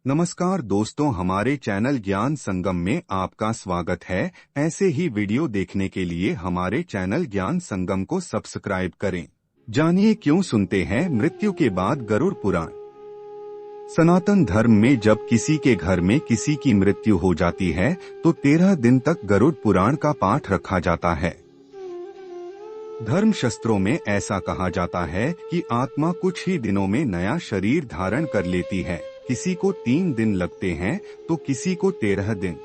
नमस्कार दोस्तों, हमारे चैनल ज्ञान संगम में आपका स्वागत है। ऐसे ही वीडियो देखने के लिए हमारे चैनल ज्ञान संगम को सब्सक्राइब करें। जानिए क्यों सुनते हैं मृत्यु के बाद गरुड़ पुराण। सनातन धर्म में जब किसी के घर में किसी की मृत्यु हो जाती है तो 13 दिन तक गरुड़ पुराण का पाठ रखा जाता है। धर्म शास्त्रों में ऐसा कहा जाता है कि आत्मा कुछ ही दिनों में नया शरीर धारण कर लेती है। किसी को 3 दिन लगते हैं तो किसी को 13 दिन।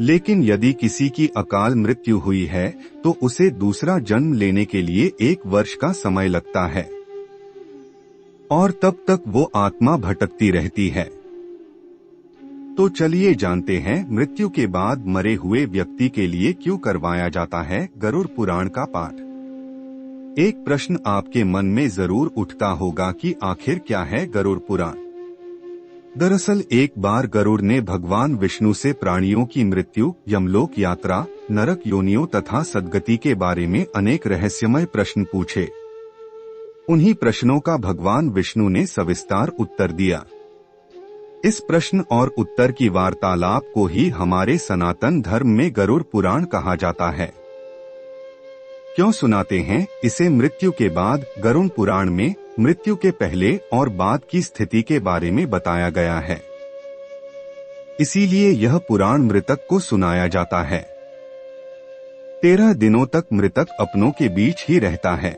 लेकिन यदि किसी की अकाल मृत्यु हुई है तो उसे दूसरा जन्म लेने के लिए 1 वर्ष का समय लगता है और तब तक वो आत्मा भटकती रहती है। तो चलिए जानते हैं मृत्यु के बाद मरे हुए व्यक्ति के लिए क्यों करवाया जाता है गरुड़ पुराण का पाठ। एक प्रश्न आपके मन में जरूर उठता होगा कि आखिर क्या है गरुड़ पुराण। दरअसल एक बार गरुड़ ने भगवान विष्णु से प्राणियों की मृत्यु, यमलोक यात्रा, नरक योनियों तथा सद्गति के बारे में अनेक रहस्यमय प्रश्न पूछे। उन्हीं प्रश्नों का भगवान विष्णु ने सविस्तार उत्तर दिया। इस प्रश्न और उत्तर की वार्तालाप को ही हमारे सनातन धर्म में गरुड़ पुराण कहा जाता है। क्यों सुनाते हैं इसे मृत्यु के बाद। गरुड़ पुराण में मृत्यु के पहले और बाद की स्थिति के बारे में बताया गया है, इसीलिए यह पुराण मृतक को सुनाया जाता है। 13 दिनों तक मृतक अपनों के बीच ही रहता है।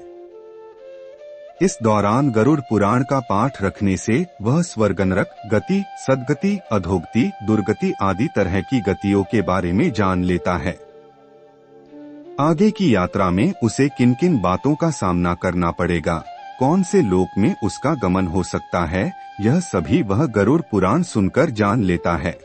इस दौरान गरुड़ पुराण का पाठ रखने से वह स्वर्ग, नरक गति, सद्गति, अधोगति, दुर्गति आदि तरह की गतियों के बारे में जान लेता है। आगे की यात्रा में उसे किन किन बातों का सामना करना पड़ेगा, कौन से लोक में उसका गमन हो सकता है, यह सभी वह गरुड़ पुराण सुनकर जान लेता है।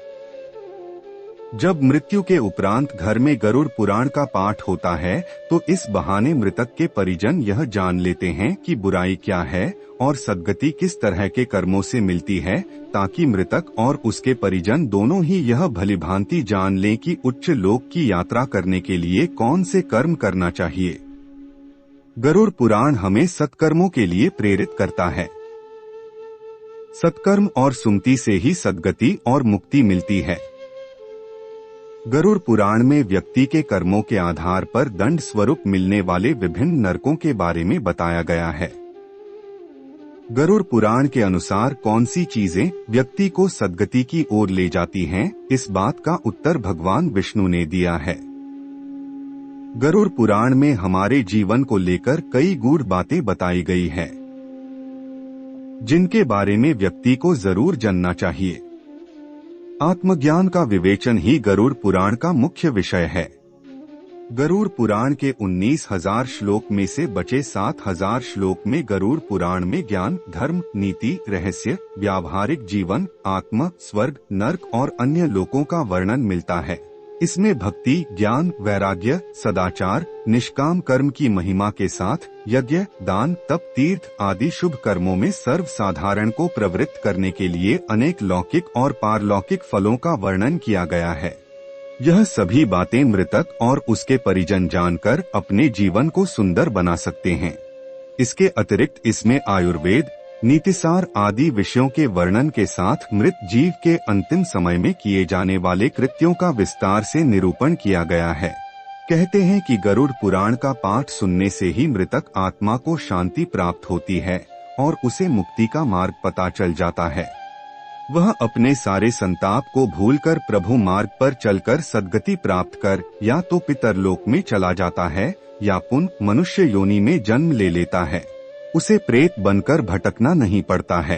जब मृत्यु के उपरांत घर में गरुड़ पुराण का पाठ होता है तो इस बहाने मृतक के परिजन यह जान लेते हैं कि बुराई क्या है और सद्गति किस तरह के कर्मों से मिलती है, ताकि मृतक और उसके परिजन दोनों ही यह भलीभांति जान लें कि उच्च लोक की यात्रा करने के लिए कौन से कर्म करना चाहिए। गरुड़ पुराण हमें सत्कर्मों के लिए प्रेरित करता है। सत्कर्म और सुमति से ही सद्गति और मुक्ति मिलती है। गरुड़ पुराण में व्यक्ति के कर्मों के आधार पर दंड स्वरूप मिलने वाले विभिन्न नरकों के बारे में बताया गया है। गरुड़ पुराण के अनुसार कौन सी चीजें व्यक्ति को सद्गति की ओर ले जाती हैं, इस बात का उत्तर भगवान विष्णु ने दिया है। गरुड़ पुराण में हमारे जीवन को लेकर कई गूढ़ बातें बताई गई है, जिनके बारे में व्यक्ति को जरूर जानना चाहिए। आत्मज्ञान का विवेचन ही गरुड़ पुराण का मुख्य विषय है। गरुड़ पुराण के 19,000 श्लोक में से बचे 7,000 श्लोक में गरुड़ पुराण में ज्ञान, धर्म, नीति, रहस्य, व्यावहारिक जीवन, आत्मा, स्वर्ग, नरक और अन्य लोकों का वर्णन मिलता है। इसमें भक्ति, ज्ञान, वैराग्य, सदाचार, निष्काम कर्म की महिमा के साथ यज्ञ, दान, तप, तीर्थ आदि शुभ कर्मों में सर्वसाधारण को प्रवृत्त करने के लिए अनेक लौकिक और पारलौकिक फलों का वर्णन किया गया है। यह सभी बातें मृतक और उसके परिजन जानकर अपने जीवन को सुंदर बना सकते हैं। इसके अतिरिक्त इसमें आयुर्वेद, नीतिसार आदि विषयों के वर्णन के साथ मृत जीव के अंतिम समय में किए जाने वाले कृत्यों का विस्तार से निरूपण किया गया है। कहते हैं कि गरुड़ पुराण का पाठ सुनने से ही मृतक आत्मा को शांति प्राप्त होती है और उसे मुक्ति का मार्ग पता चल जाता है। वह अपने सारे संताप को भूलकर प्रभु मार्ग पर चलकर सद्गति प्राप्त कर या तो पितरलोक में चला जाता है या पुनः मनुष्य योनि में जन्म ले लेता है। उसे प्रेत बनकर भटकना नहीं पड़ता है।